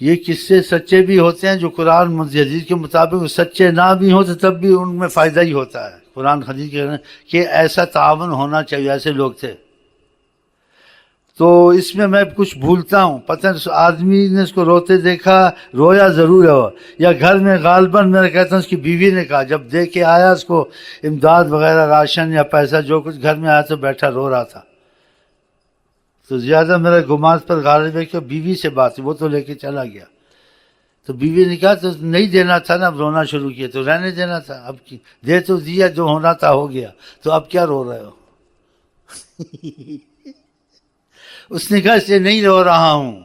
یہ قصے سچے بھی ہوتے ہیں جو قرآن حدیث کے مطابق سچے نہ بھی ہوں تو تب بھی ان میں فائدہ ہی ہوتا ہے. قرآن حدیث کہ ایسا تعاون ہونا چاہیے. ایسے لوگ تھے. تو اس میں کچھ بھولتا ہوں. پتہ آدمی نے اس کو روتے دیکھا, رویا ضرور ہے وہ, یا گھر میں غالباً میں کہتا ہوں اس کی بیوی نے کہا جب دیکھ کے آیا اس کو امداد وغیرہ راشن یا پیسہ جو کچھ گھر میں آیا تو بیٹھا رو رہا تھا. تو زیادہ میرا گمان پر غالب ہے کہ بیوی سے بات, وہ تو لے کے چلا گیا. تو بیوی نے کہا تو نہیں دینا تھا نا, اب رونا شروع کیا تو رہنے دینا تھا. اب دے تو دیا, جو ہونا تھا ہو گیا, تو اب کیا رو رہے ہو؟ اس نے کہا اس لیے نہیں رو رہا ہوں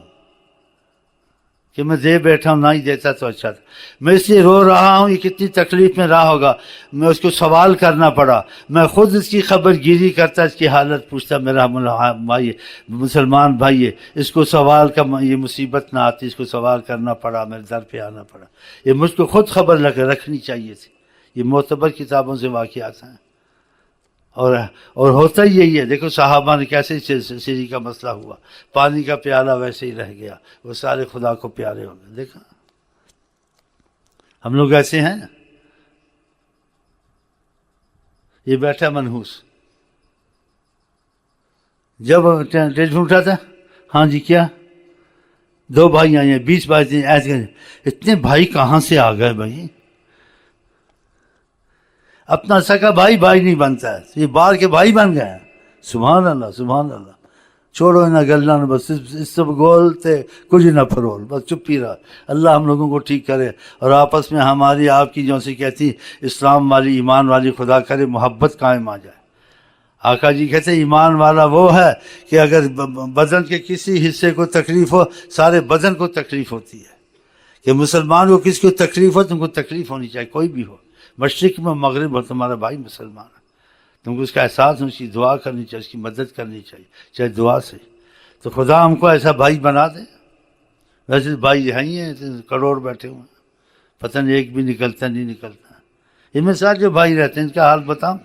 کہ میں دے بیٹھا ہوں, نہ ہی دیتا تو اچھا تھا. میں اس لیے رو رہا ہوں, یہ کتنی تکلیف میں رہا ہوگا. میں اس کو سوال کرنا پڑا, میں خود اس کی خبر گیری کرتا, اس کی حالت پوچھتا. میرا بھائی مسلمان بھائی ہے, اس کو سوال کا یہ مصیبت نہ آتی, اس کو سوال کرنا پڑا, میرے در پہ آنا پڑا. یہ مجھ کو خود خبر رکھنی چاہیے تھی. یہ معتبر کتابوں سے واقعات ہیں. اور ہوتا ہی یہی ہے. دیکھو صحابہ نے کیسے سری کا مسئلہ ہوا, پانی کا پیالہ ویسے ہی رہ گیا, وہ سارے خدا کو پیارے ہو گئے. دیکھا ہم لوگ ایسے ہیں. یہ بیٹھا منحوس, جب ٹیلیفون اٹھا تھا, ہاں جی کیا, 2 بھائی آئے ہیں, 20 بھائی ایسے. اتنے بھائی کہاں سے آ گئے بھائی؟ اپنا سکا بھائی نہیں بنتا ہے, یہ باہر کے بھائی بن گئے ہیں. سبحان اللہ سبحان اللہ. چھوڑو نہ گلنا نہ, بس اس سب گولتے کچھ نہ پھرول, بس چپ ہی رہا. اللہ ہم لوگوں کو ٹھیک کرے, اور آپس میں ہماری آپ کی جو سی کہتی اسلام والی ایمان والی خدا کرے محبت قائم آ جائے. آقا جی کہتے ہیں ایمان والا وہ ہے کہ اگر بدن کے کسی حصے کو تکلیف ہو, سارے بدن کو تکلیف ہوتی ہے. کہ مسلمان کو کس کو تکلیف ہو, تم کو تکلیف ہونی چاہیے, کوئی بھی ہو, مشرق میں مغرب ہو, تمہارا بھائی مسلمان ہے. تم کو اس کا احساس ہو, اس کی دعا کرنی چاہیے, اس کی مدد کرنی چاہیے, چاہے دعا سے. تو خدا ہم کو ایسا بھائی بنا دے. ویسے بھائی ہیں ہی ہیں, کروڑ بیٹھے ہوئے ہیں, پتہ نہیں ایک بھی نکلتا نہیں نکلتا. ان میں ساتھ جو بھائی رہتے ہیں ان کا حال بتاؤں,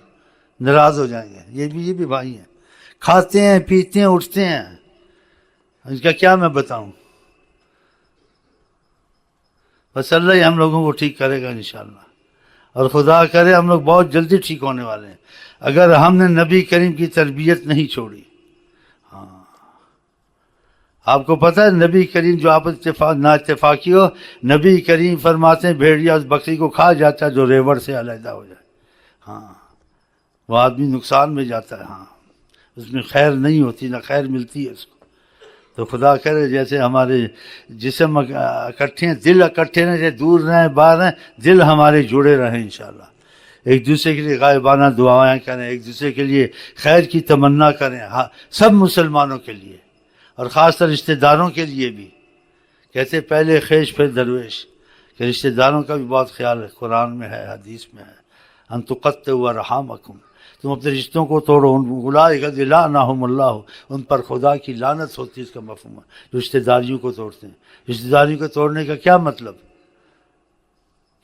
ناراض ہو جائیں گے. یہ بھی بھائی ہیں, کھاتے ہیں پیتے ہیں اٹھتے ہیں, ان کا کیا میں بتاؤں. بس اللہ ہی ہم لوگوں کو ٹھیک کرے گا انشاءاللہ. اور خدا کرے ہم لوگ بہت جلدی ٹھیک ہونے والے ہیں اگر ہم نے نبی کریم کی تربیت نہیں چھوڑی. ہاں آپ کو پتہ ہے نبی کریم جو آپ نا اتفاقی ہو, نبی کریم فرماتے ہیں بھیڑیا اس بکری کو کھا جاتا ہے جو ریوڑ سے علیحدہ ہو جائے. ہاں وہ آدمی نقصان میں جاتا ہے. ہاں اس میں خیر نہیں ہوتی, نہ خیر ملتی ہے اس کو. تو خدا کرے جیسے ہمارے جسم اکٹھے ہیں, دل اکٹھے رہیں, جیسے دور رہیں باہر ہیں, دل ہمارے جڑے رہیں انشاءاللہ. ایک دوسرے کے لیے غائبانہ دعائیں کریں, ایک دوسرے کے لیے خیر کی تمنا کریں. ہاں سب مسلمانوں کے لیے, اور خاص طور رشتہ داروں کے لیے بھی. کہتے پہلے خیش پھر درویش, کہ رشتہ داروں کا بھی بہت خیال ہے. قرآن میں ہے, حدیث میں ہے, ان تقطعوا ارحامکم, تم اپنے رشتوں کو توڑو. اولئک لعنہم اللہ, ان پر خدا کی لعنت ہوتی ہے. اس کا مفہوم ہے جو رشتہ داریوں کو توڑتے ہیں. رشتہ داریوں کو توڑنے کا کیا مطلب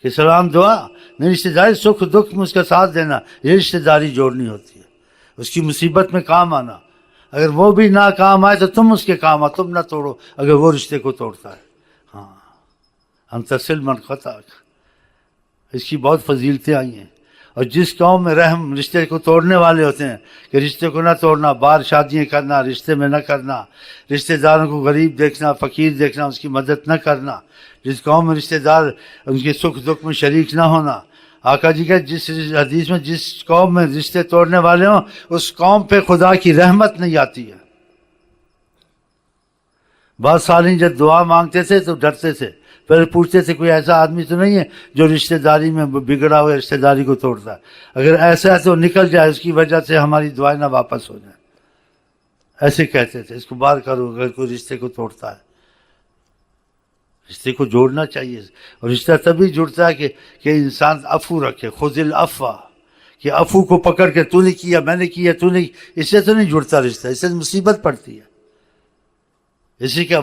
کہ سلام دعا نہیں, رشتہ داری سکھ دکھ میں اس کا ساتھ دینا, یہ رشتہ داری جوڑنی ہوتی ہے. اس کی مصیبت میں کام آنا. اگر وہ بھی نہ کام آئے تو تم اس کے کام آ, تم نہ توڑو اگر وہ رشتے کو توڑتا ہے. ہاں ہم تصل من قطعک, اس کی بہت فضیلتیں آئی ہیں. اور جس قوم میں رحم رشتے کو توڑنے والے ہوتے ہیں کہ رشتے کو نہ توڑنا, بار شادیاں کرنا, رشتے میں نہ کرنا, رشتے داروں کو غریب دیکھنا, فقیر دیکھنا, اس کی مدد نہ کرنا. جس قوم میں رشتے دار ان کے سکھ دکھ میں شریک نہ ہونا. آقا جی کا جس حدیث میں جس قوم میں رشتے توڑنے والے ہوں اس قوم پہ خدا کی رحمت نہیں آتی ہے. بعض صالحین جب دعا مانگتے تھے تو ڈرتے تھے, پھر پوچھتے تھے کوئی ایسا آدمی تو نہیں ہے جو رشتہ داری میں بگڑا ہوا رشتہ داری کو توڑتا ہے, اگر ایسا ہے تو نکل جائے, اس کی وجہ سے ہماری دعائیں نہ واپس ہو جائیں. ایسے کہتے تھے, اس کو بار کرو اگر کوئی رشتے کو توڑتا ہے. رشتے کو جوڑنا چاہیے, اور رشتہ تبھی جڑتا ہے کہ انسان عفو رکھے. خذ العفو, کہ عفو کو پکڑ کے تو نے کیا میں نے کیا تو نے, اس سے تو نہیں جڑتا رشتہ, اس سے مصیبت پڑتی ہے. اسی کا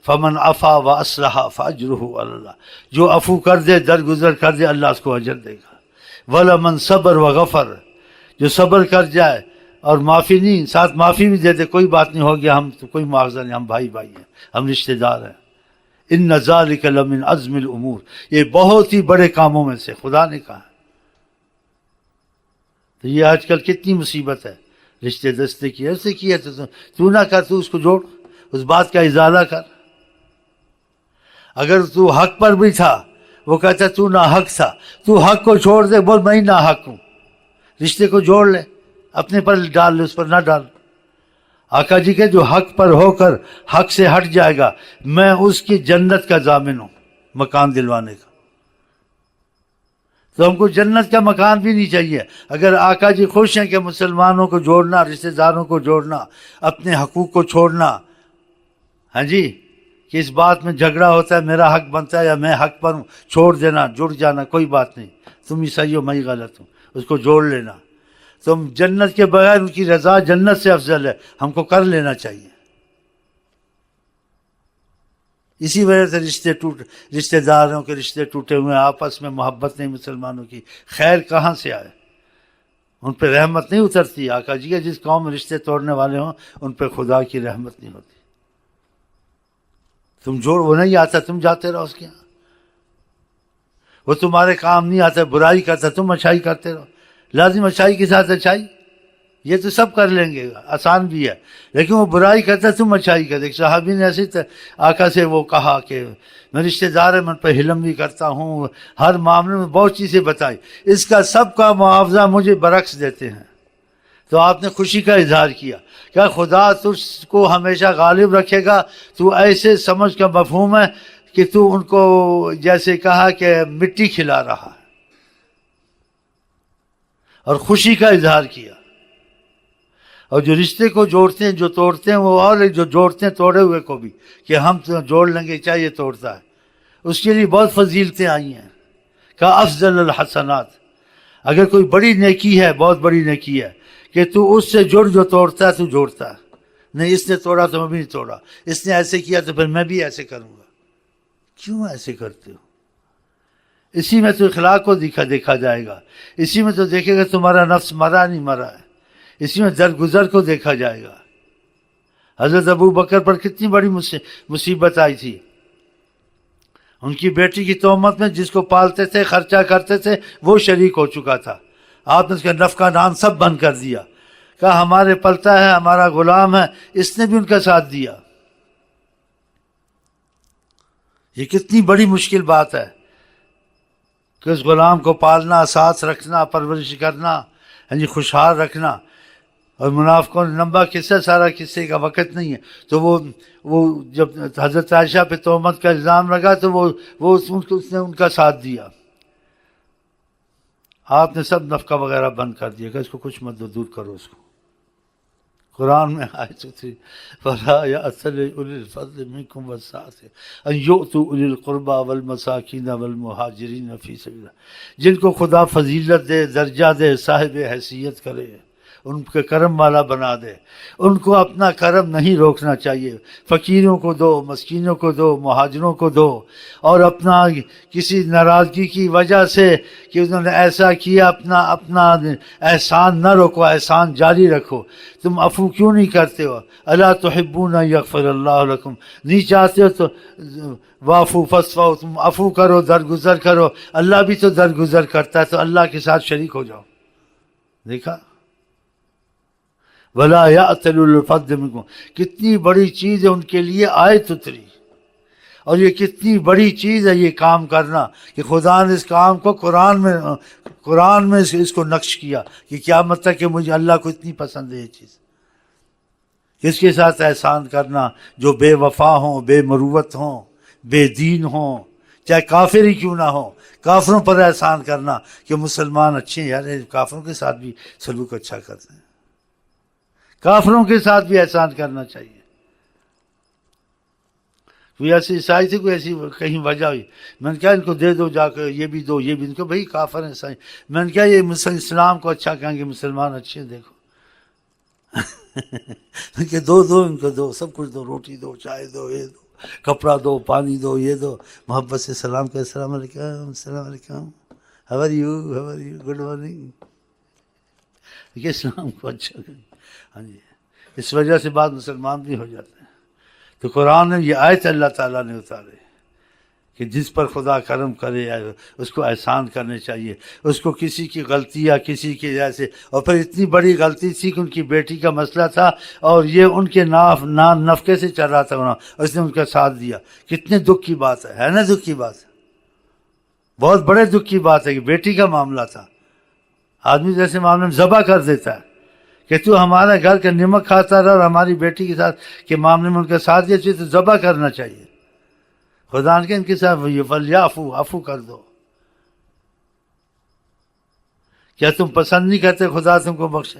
فمن عفا و اصلح فاجرہ علی اللہ, جو عفو کر دے درگزر کر دے اللہ اس کو اجر دے گا. ولمن صبر و غفر, جو صبر کر جائے اور معافی نہیں, ساتھ معافی بھی دے دے, کوئی بات نہیں ہو گیا, ہم تو کوئی مواخذہ نہیں, ہم بھائی ہیں, ہم رشتہ دار ہیں, ان ذالک لمن عزم الامور، یہ بہت ہی بڑے کاموں میں سے خدا نے کہا۔ تو یہ آج کل کتنی مصیبت ہے، رشتے دستے کی ایسے کیا تو نہ کر، تو اس کو جوڑ، اس بات کا ازالہ کر۔ اگر تو حق پر بھی تھا، وہ کہتا تو نہ حق تھا، تو حق کو چھوڑ دے، بول میں نہ حق ہوں، رشتے کو جوڑ لے، اپنے پر ڈال لے، اس پر نہ ڈال۔ آقا جی کہ جو حق پر ہو کر حق سے ہٹ جائے گا، میں اس کی جنت کا ضامن ہوں، مکان دلوانے کا۔ تو ہم کو جنت کا مکان بھی نہیں چاہیے۔ اگر آقا جی خوش ہیں کہ مسلمانوں کو جوڑنا، رشتہ داروں کو جوڑنا، اپنے حقوق کو چھوڑنا، ہاں جی، کہ اس بات میں جھگڑا ہوتا ہے میرا حق بنتا ہے یا میں حق پر ہوں، چھوڑ دینا، جڑ جانا، کوئی بات نہیں، تم ہی صحیح ہو میں ہی غلط ہوں، اس کو جوڑ لینا۔ تم جنت کے بغیر ان کی رضا جنت سے افضل ہے، ہم کو کر لینا چاہیے۔ اسی وجہ سے رشتہ داروں کے رشتے ٹوٹے ہوئے ہیں، آپس میں محبت نہیں مسلمانوں کی، خیر کہاں سے آئے؟ ان پہ رحمت نہیں اترتی۔ آقا جی کہ جس قوم میں رشتے توڑنے والے ہوں ان پہ خدا کی رحمت نہیں ہوتی۔ تم جوڑ، وہ نہیں آتا تم جاتے رہو اس کے یہاں، وہ تمہارے کام نہیں آتا، برائی کرتا تم اچھائی کرتے رہو، لازم اچھائی کے ساتھ اچھائی، یہ تو سب کر لیں گے، آسان بھی ہے، لیکن وہ برائی کرتا تم اچھائی کرتے۔ ایک صحابی نے ایسے آقا سے وہ کہا کہ میں رشتہ دار ہے، میں ان پہ حلم بھی کرتا ہوں، ہر معاملے میں بہت چیزیں بتائی، اس کا سب کا معاوضہ مجھے برعکس دیتے ہیں۔ تو آپ نے خوشی کا اظہار کیا کہ خدا تجھ کو ہمیشہ غالب رکھے گا، تو ایسے سمجھ کا مفہوم ہے کہ تو ان کو جیسے کہا کہ مٹی کھلا رہا ہے، اور خوشی کا اظہار کیا۔ اور جو رشتے کو جوڑتے ہیں، جو توڑتے ہیں وہ، اور جو جوڑتے ہیں توڑے ہوئے کو بھی کہ ہم تو جوڑ لیں گے، چاہیے توڑتا ہے، اس کے لیے بہت فضیلتیں آئی ہیں کہ افضل الحسنات، اگر کوئی بڑی نیکی ہے، بہت بڑی نیکی ہے کہ تو اس سے جڑ جو توڑتا ہے تو جوڑتا ہے، نہیں اس نے توڑا تو میں بھی نہیں توڑا، اس نے ایسے کیا تو پھر میں بھی ایسے کروں گا۔ کیوں ایسے کرتے ہو؟ اسی میں تو اخلاق کو دیکھا جائے گا، اسی میں تو دیکھے گا تمہارا نفس مرا نہیں مرا ہے، اسی میں درگزر کو دیکھا جائے گا۔ حضرت ابو بکر پر کتنی بڑی مصیبت آئی تھی، ان کی بیٹی کی تہمت میں، جس کو پالتے تھے، خرچہ کرتے تھے، وہ شریک ہو چکا تھا۔ آپ نے اس کا نفقہ نان سب بند کر دیا، کہا ہمارے پلتا ہے، ہمارا غلام ہے، اس نے بھی ان کا ساتھ دیا۔ یہ کتنی بڑی مشکل بات ہے کہ اس غلام کو پالنا، ساتھ رکھنا، پرورش کرنا، خوشحال رکھنا۔ اور منافقوں نے لمبا قصہ، سارا قصے کا وقت نہیں ہے، تو وہ جب حضرت عائشہ پہ تہمت کا الزام لگا تو اس نے ان کا ساتھ دیا۔ آپ نے سب نفقہ وغیرہ بند کر دیا کہ اس کو کچھ مت دو، دور کرو اس کو۔ قرآن میں آیت تھی فَلَا يَأْتَلِ أُولِي الْفَضْلِ مِنكُمْ وَالسَّعَةِ أَن يُؤْتُوا أُولِي الْقُرْبَى وَالْمَسَاكِينَ وَالْمُهَاجِرِينَ فِي سَبِيلِ اللَّهِ، جن کو خدا فضیلت دے، درجہ دے، صاحب حیثیت کرے، ان کے کرم والا بنا دے، ان کو اپنا کرم نہیں روکنا چاہیے۔ فقیروں کو دو، مسکینوں کو دو، مہاجروں کو دو، اور اپنا کسی ناراضگی کی وجہ سے کہ انہوں نے ایسا کیا، اپنا احسان نہ روکو، احسان جاری رکھو۔ تم عفو کیوں نہیں کرتے ہو؟ الا تحبون ان یغفر اللہ لکم، نہیں چاہتے ہو تو واعفوا فاصفحوا، تم عفو کرو، درگزر کرو، اللہ بھی تو درگزر کرتا ہے، تو اللہ کے ساتھ شریک ہو جاؤ۔ دیکھا، وَلَا يَأْتَلُ الْفَضْلِ مِنكُمْ، کتنی بڑی چیز ہے ان کے لیے آیت اتری، اور یہ کتنی بڑی چیز ہے یہ کام کرنا کہ خدا نے اس کام کو قرآن میں اس کو نقش کیا کہ قیامت تک کہ مجھے اللہ کو اتنی پسند ہے یہ چیز۔ کس کے ساتھ احسان کرنا؟ جو بے وفا ہوں، بے مروت ہوں، بے دین ہوں، چاہے کافر ہی کیوں نہ ہو، کافروں پر احسان کرنا کہ مسلمان اچھے ہیں یار، کافروں کے ساتھ بھی سلوک اچھا کرتے ہیں، کافروں کے ساتھ بھی احسان کرنا چاہیے۔ کوئی ایسی عیسائی تھی، کوئی ایسی کہیں وجہ ہوئی، میں نے کہا ان کو دے دو جا کے، یہ بھی دو، یہ بھی، ان کو بھائی کافر ہیں عیسائی، میں نے کہا یہ اسلام کو اچھا کہیں گے، مسلمان اچھے ہیں، دیکھو کہ دو ان کو دو، سب کچھ دو، روٹی دو، چائے دو، یہ دو، کپڑا دو، پانی دو، یہ دو، محبت سے سلام کرے، السلام علیکم، السلام علیکم، how are you, good morning, کہ اسلام کو اچھا کریں۔ ہاں جی، اس وجہ سے بعض مسلمان بھی ہو جاتے ہیں۔ تو قرآن نے یہ آیت اللہ تعالیٰ نے اتارے، کہ جس پر خدا کرم کرے اس کو احسان کرنے چاہیے. اس کو کسی کی غلطی یا کسی کی جیسے، اور پھر اتنی بڑی غلطی تھی کہ ان کی بیٹی کا مسئلہ تھا اور یہ ان کے نفقے سے چل رہا تھا اور اس نے ان کا ساتھ دیا. کتنے دکھ کی بات ہے نا؟ دکھ کی بات ہے، بہت بڑے دکھ کی بات ہے کہ بیٹی کا معاملہ تھا. آدمی جیسے معاملے میں ذبح کر دیتا ہے کہ تو ہمارے گھر کا نمک کھاتا رہا اور ہماری بیٹی کے ساتھ کے معاملے میں ان کا ساتھ دیا، تو ذبح کرنا چاہیے. خدا نے کہ ان کے ساتھ عفو کر دو. کیا تم پسند نہیں کرتے خدا تم کو بخشے؟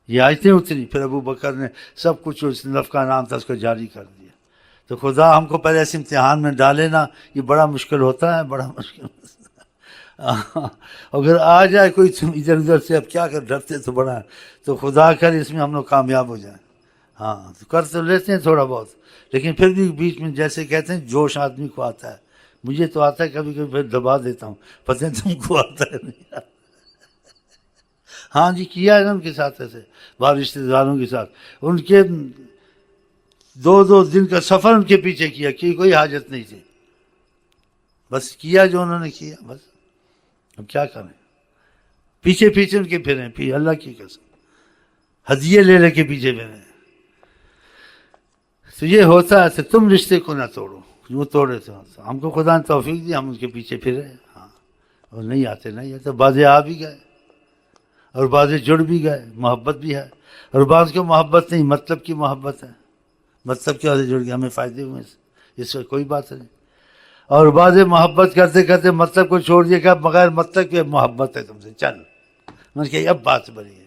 یہ آیتیں اتری، پھر ابو بکر نے سب کچھ اس نفقہ کا نام تھا اس کو جاری کر دیا. تو خدا ہم کو پہلے ایسے امتحان میں ڈالے نا، یہ بڑا مشکل ہوتا ہے، بڑا مشکل. اگر آ جائے کوئی تم ادھر ادھر سے اب کیا کر ڈرتے تو بڑا ہے، تو خدا کر اس میں ہم لوگ کامیاب ہو جائیں. ہاں تو کر تو لیتے ہیں تھوڑا بہت، لیکن پھر بھی بیچ میں جیسے کہتے ہیں جوش آدمی کو آتا ہے. مجھے تو آتا ہے کبھی کبھی، پھر دبا دیتا ہوں. پتہ نہیں تم کو آتا ہے نہیں؟ ہاں جی کیا ہے نا ان کے ساتھ ایسے، بعض رشتے داروں کے ساتھ ان کے 2 دن کا سفر ان کے پیچھے کیا کہ کوئی حاجت نہیں تھی، بس کیا جو انہوں نے کیا. بس اب کیا کریں، پیچھے پیچھے ان کے پھریں، پھر اللہ کی قسم ہدیے لے کے پیچھے پھریں. تو یہ ہوتا ہے. تو تم رشتے کو نہ توڑو، جو توڑے تو ہم کو خدا نے توفیق دی، ہم ان کے پیچھے پھرے. ہاں اور نہیں آتے تو بعض آ بھی گئے اور بعض جڑ بھی گئے، محبت بھی ہے. اور بعض کو محبت نہیں، مطلب کی محبت ہے، مطلب کی وجہ سے جڑ گیا، ہمیں فائدے ہوئے اس سے کوئی بات نہیں. اور بعض محبت کرتے کرتے مطلب کو چھوڑ دیا کہ بغیر مطلب کے محبت ہے تم سے، چل میں نے کہا اب بات بنی ہے.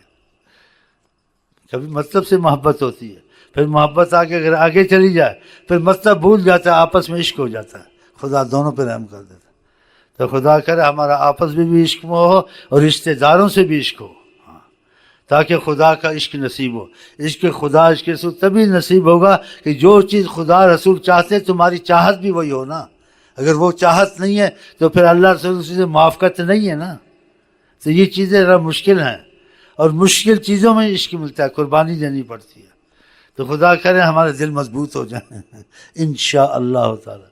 کبھی مطلب سے محبت ہوتی ہے، پھر محبت اگر آگے چلی جائے پھر مطلب بھول جاتا ہے، آپس میں عشق ہو جاتا ہے. خدا دونوں پہ رحم کر دیتا ہے. تو خدا کرے ہمارا آپس میں بھی عشق میں ہو اور رشتے داروں سے بھی عشق ہو، ہاں تاکہ خدا کا عشق نصیب ہو. عشق خدا عشق رسول تبھی نصیب ہوگا کہ جو چیز خدا رسول چاہتے تمہاری چاہت بھی وہی ہو نا. اگر وہ چاہت نہیں ہے تو پھر اللہ رسول سے موافقت نہیں ہے نا. تو یہ چیزیں ذرا مشکل ہیں، اور مشکل چیزوں میں عشق ملتا ہے، قربانی دینی پڑتی ہے. تو خدا کرے ہمارے دل مضبوط ہو جائیں انشاءاللہ تعالی.